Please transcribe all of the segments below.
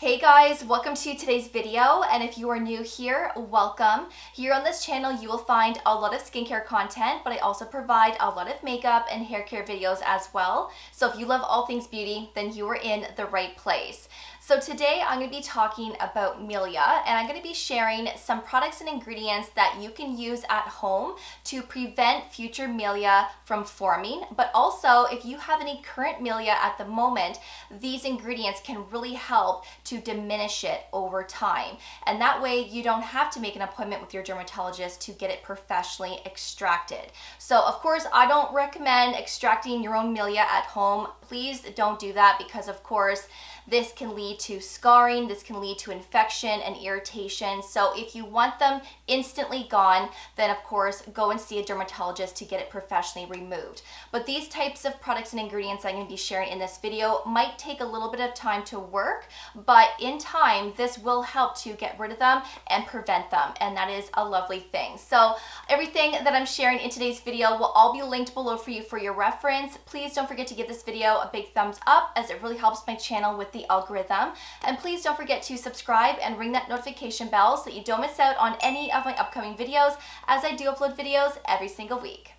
Hey guys, welcome to today's video, and if you are new here, welcome. Here on this channel you will find a lot of skincare content, but I also provide a lot of makeup and hair care videos as well. So if you love all things beauty, then you are in the right place. So today I'm going to be talking about Milia, and I'm going to be sharing some products and ingredients that you can use at home to prevent future Milia from forming. But also, if you have any current Milia at the moment, these ingredients can really help to diminish it over time. And that way you don't have to make an appointment with your dermatologist to get it professionally extracted. So of course, I don't recommend extracting your own Milia at home. Please don't do that, because of course, this can lead to scarring, this can lead to infection and irritation. So if you want them instantly gone, then of course go and see a dermatologist to get it professionally removed. But these types of products and ingredients I'm going to be sharing in this video might take a little bit of time to work, but in time this will help to get rid of them and prevent them, and that is a lovely thing. So everything that I'm sharing in today's video will all be linked below for you for your reference. Please don't forget to give this video a big thumbs up, as it really helps my channel with the algorithm. And please don't forget to subscribe and ring that notification bell so that you don't miss out on any of my upcoming videos, as I do upload videos every single week.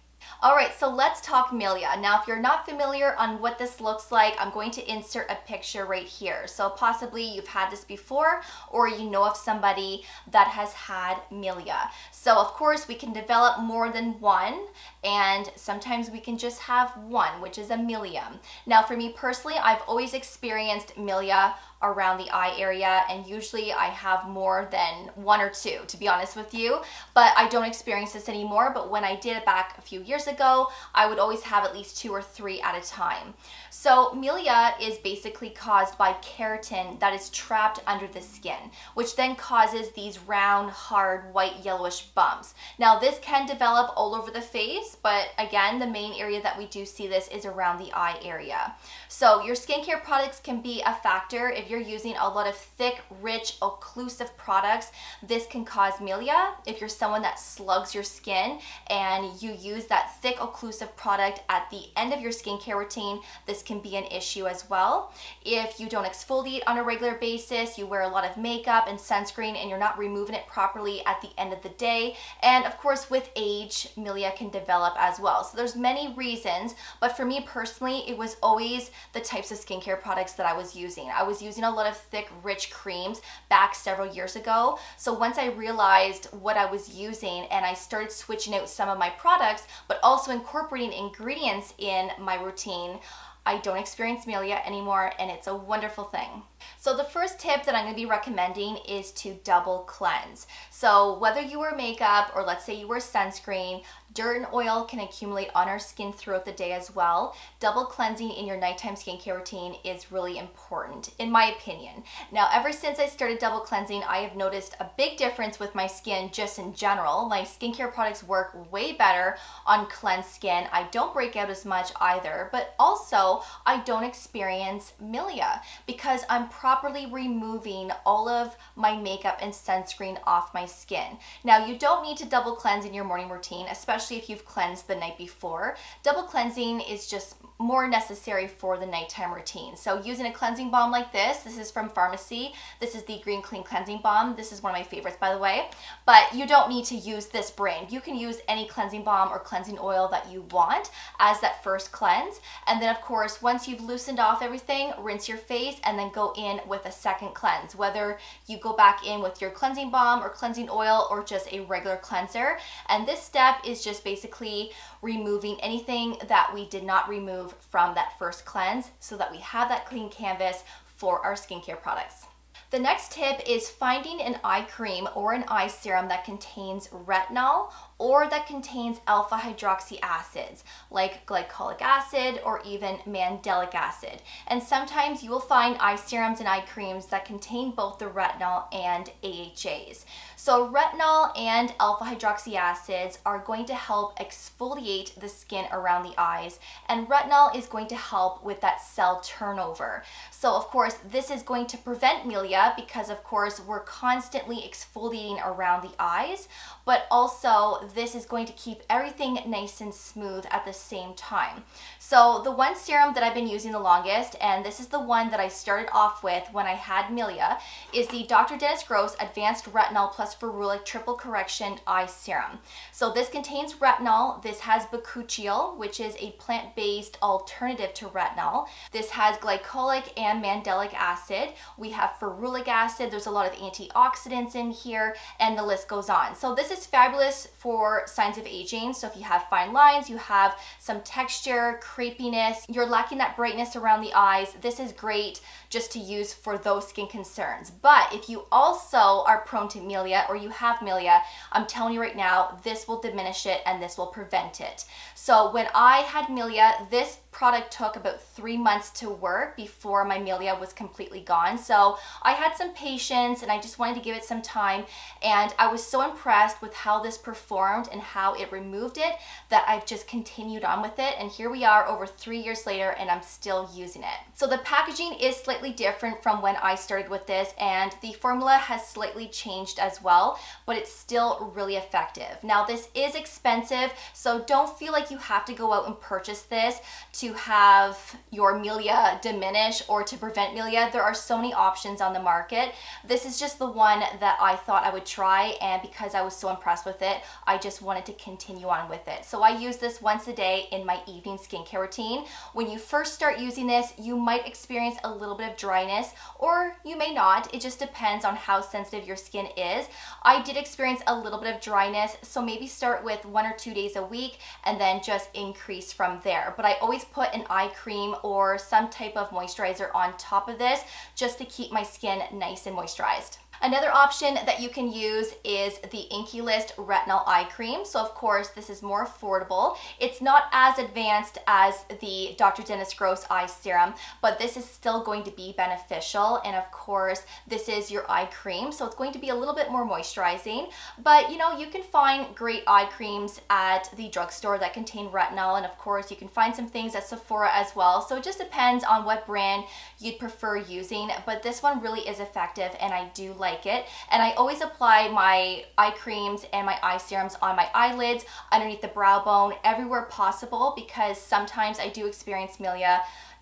Alright, so let's talk Milia. Now, if you're not familiar on what this looks like, I'm going to insert a picture right here. So possibly you've had this before, or you know of somebody that has had Milia. So of course we can develop more than one, and sometimes we can just have one, which is a milium. Now for me personally, I've always experienced Milia around the eye area, and usually I have more than one or two, to be honest with you, but I don't experience this anymore. But when I did it back a few years ago, I would always have at least 2 or 3 at a time. So Milia is basically caused by keratin that is trapped under the skin, which then causes these round, hard, white, yellowish bumps. Now this can develop all over the face, but again, the main area that we do see this is around the eye area. So your skincare products can be a factor. If you're using a lot of thick, rich, occlusive products, this can cause Milia. If you're someone that slugs your skin and you use that thick, occlusive product at the end of your skincare routine, this can be an issue as well. If you don't exfoliate on a regular basis, you wear a lot of makeup and sunscreen and you're not removing it properly at the end of the day, and of course with age, Milia can develop as well. So there's many reasons, but for me personally, it was always the types of skincare products that I was using. I was using a lot of thick, rich creams back several years ago. So once I realized what I was using and I started switching out some of my products, but also incorporating ingredients in my routine, I don't experience Milia anymore, and it's a wonderful thing. So the first tip that I'm going to be recommending is to double cleanse. So whether you wear makeup or let's say you wear sunscreen, dirt and oil can accumulate on our skin throughout the day as well. Double cleansing in your nighttime skincare routine is really important, in my opinion. Now, ever since I started double cleansing, I have noticed a big difference with my skin just in general. My skincare products work way better on cleansed skin. I don't break out as much either, but also I don't experience Milia because I'm properly removing all of my makeup and sunscreen off my skin. Now, you don't need to double cleanse in your morning routine, especially if you've cleansed the night before. Double cleansing is just more necessary for the nighttime routine. So using a cleansing balm like this is from Pharmacy. This is the Green Clean Cleansing Balm. This is one of my favorites, by the way, but you don't need to use this brand. You can use any cleansing balm or cleansing oil that you want as that first cleanse. And then of course, once you've loosened off everything, rinse your face and then go in with a second cleanse, whether you go back in with your cleansing balm or cleansing oil or just a regular cleanser. And this step is just basically removing anything that we did not remove from that first cleanse so that we have that clean canvas for our skincare products. The next tip is finding an eye cream or an eye serum that contains retinol or that contains alpha hydroxy acids like glycolic acid or even mandelic acid. And sometimes you will find eye serums and eye creams that contain both the retinol and AHAs. So retinol and alpha hydroxy acids are going to help exfoliate the skin around the eyes, and retinol is going to help with that cell turnover. So of course this is going to prevent Milia because of course we're constantly exfoliating around the eyes, but also this is going to keep everything nice and smooth at the same time. So the one serum that I've been using the longest, and this is the one that I started off with when I had Milia, is the Dr. Dennis Gross Advanced Retinol plus Ferulic Triple Correction Eye Serum. So this contains retinol. This has bakuchiol, which is a plant-based alternative to retinol. This has glycolic and mandelic acid. We have ferulic acid. There's a lot of antioxidants in here, and the list goes on. So this is fabulous for signs of aging. So if you have fine lines, you have some texture, crepiness, you're lacking that brightness around the eyes, this is great just to use for those skin concerns. But if you also are prone to Milia or you have Milia, I'm telling you right now, this will diminish it and this will prevent it. So when I had Milia, this product took about 3 months to work before my Milia was completely gone. So I had some patience and I just wanted to give it some time, and I was so impressed with how this performed and how it removed it that I've just continued on with it, and here we are over 3 years later and I'm still using it. So the packaging is slightly different from when I started with this, and the formula has slightly changed as well, but it's still really effective. Now this is expensive, so don't feel like you have to go out and purchase this to have your Milia diminish or to prevent Milia. There are so many options on the market. This is just the one that I thought I would try, and because I was so impressed with it, I just wanted to continue on with it. So I use this once a day in my evening skincare routine. When you first start using this, you might experience a little bit of dryness, or you may not. It just depends on how sensitive your skin is. I did experience a little bit of dryness, so maybe start with 1 or 2 days a week and then just increase from there. But I always put an eye cream or some type of moisturizer on top of this just to keep my skin nice and moisturized. Another option that you can use is the Inkey List Retinol Eye Cream. So of course, this is more affordable. It's not as advanced as the Dr. Dennis Gross Eye Serum, but this is still going to be beneficial. And of course, this is your eye cream, so it's going to be a little bit more moisturizing. But you know, you can find great eye creams at the drugstore that contain retinol, and of course, you can find some things at Sephora as well. So it just depends on what brand you'd prefer using, but this one really is effective and I do like it. And I always apply my eye creams and my eye serums on my eyelids, underneath the brow bone, everywhere possible, because sometimes I do experience Milia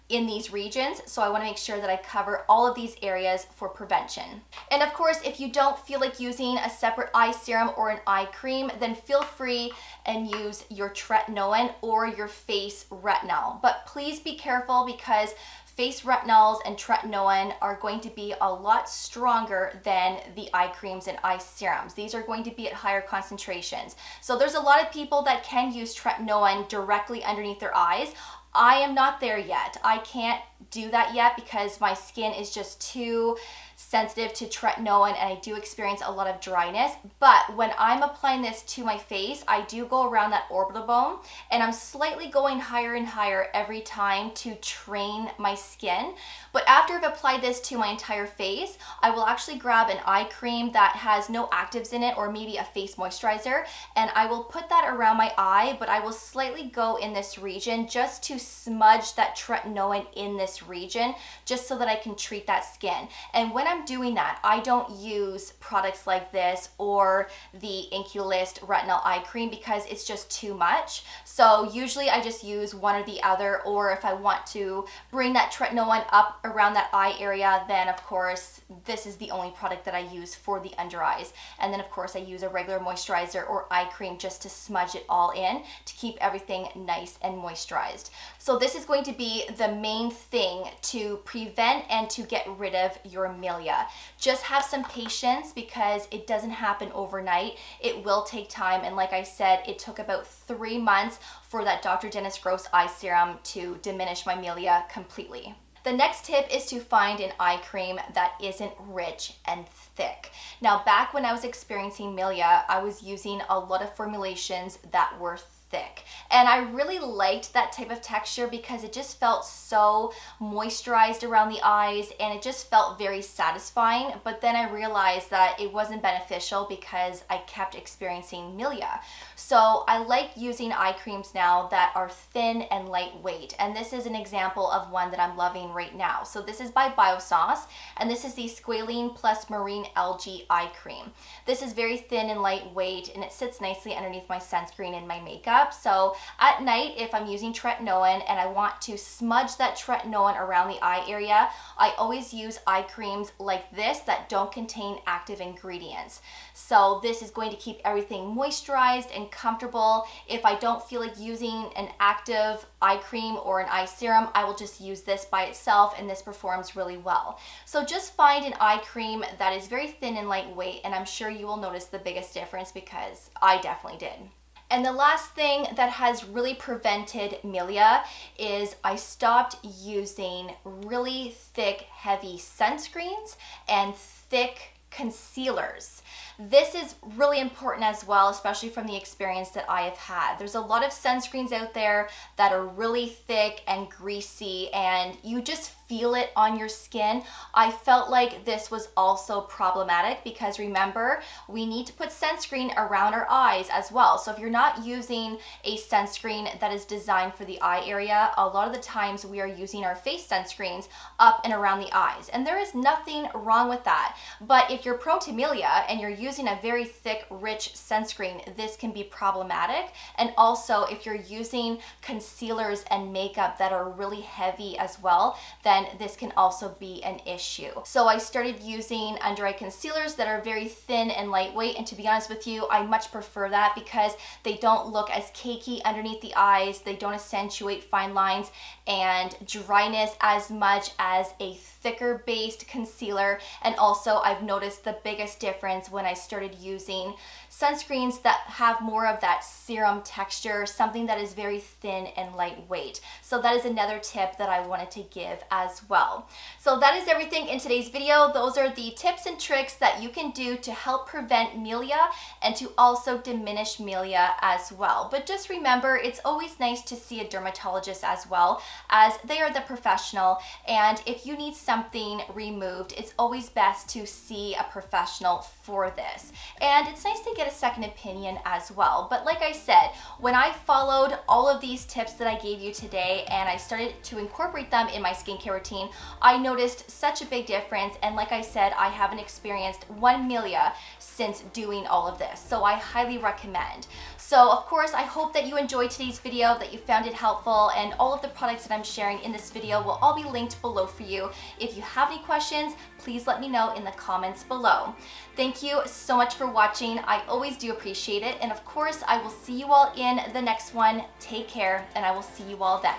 in these regions, so I want to make sure that I cover all of these areas for prevention. And of course, if you don't feel like using a separate eye serum or an eye cream, then feel free and use your tretinoin or your face retinol. But please be careful, because face retinols and tretinoin are going to be a lot stronger than the eye creams and eye serums. These are going to be at higher concentrations. So there's a lot of people that can use tretinoin directly underneath their eyes. I am not there yet. I can't do that yet because my skin is just too sensitive to tretinoin and I do experience a lot of dryness. But when I'm applying this to my face, I do go around that orbital bone and I'm slightly going higher and higher every time to train my skin. But after I've applied this to my entire face, I will actually grab an eye cream that has no actives in it, or maybe a face moisturizer, and I will put that around my eye, but I will slightly go in this region just to smudge that tretinoin in this region, just so that I can treat that skin. And when I'm doing that, I don't use products like this or the Inkey List Retinol Eye Cream because it's just too much. So usually I just use one or the other, or if I want to bring that tretinoin up around that eye area, then of course this is the only product that I use for the under eyes. And then of course I use a regular moisturizer or eye cream just to smudge it all in to keep everything nice and moisturized. So this is going to be the main thing to prevent and to get rid of your Milia. Just have some patience because it doesn't happen overnight. It will take time, and like I said, it took about 3 months for that Dr. Dennis Gross Eye Serum to diminish my Milia completely. The next tip is to find an eye cream that isn't rich and thick. Now, back when I was experiencing Milia, I was using a lot of formulations that were thick. And I really liked that type of texture because it just felt so moisturized around the eyes and it just felt very satisfying. But then I realized that it wasn't beneficial because I kept experiencing milia. So I like using eye creams now that are thin and lightweight. And this is an example of one that I'm loving right now. So this is by Biosauce, and this is the Squalane plus Marine Algae Eye Cream. This is very thin and lightweight, and it sits nicely underneath my sunscreen and my makeup. So at night, if I'm using tretinoin and I want to smudge that tretinoin around the eye area, I always use eye creams like this that don't contain active ingredients. So this is going to keep everything moisturized and comfortable. If I don't feel like using an active eye cream or an eye serum, I will just use this by itself, and this performs really well. So just find an eye cream that is very thin and lightweight, and I'm sure you will notice the biggest difference because I definitely did. And the last thing that has really prevented milia is I stopped using really thick, heavy sunscreens and thick concealers. This is really important as well, especially from the experience that I have had. There's a lot of sunscreens out there that are really thick and greasy, and you just feel it on your skin. I felt like this was also problematic because remember, we need to put sunscreen around our eyes as well. So if you're not using a sunscreen that is designed for the eye area, a lot of the times we are using our face sunscreens up and around the eyes. And there is nothing wrong with that. But if you're prone to milia and you're using a very thick, rich sunscreen, this can be problematic. And also if you're using concealers and makeup that are really heavy as well, then this can also be an issue. So I started using under eye concealers that are very thin and lightweight, and to be honest with you, I much prefer that because they don't look as cakey underneath the eyes, they don't accentuate fine lines and dryness as much as a thicker based concealer. And also I've noticed the biggest difference when I started using sunscreens that have more of that serum texture, something that is very thin and lightweight. So that is another tip that I wanted to give as well. So that is everything in today's video. Those are the tips and tricks that you can do to help prevent milia and to also diminish milia as well. But just remember, it's always nice to see a dermatologist as well, as they are the professional, and if you need something removed, it's always best to see a professional for this. And it's nice to get a second opinion as well. But like I said, when I followed all of these tips that I gave you today and I started to incorporate them in my skincare routine, I noticed such a big difference. And like I said, I haven't experienced one milia since doing all of this. So I highly recommend. So of course, I hope that you enjoyed today's video, that you found it helpful, and all of the products that I'm sharing in this video will all be linked below for you. If you have any questions, please let me know in the comments below. Thank you so much for watching. I always do appreciate it. And of course, I will see you all in the next one. Take care, and I will see you all then.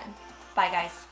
Bye, guys.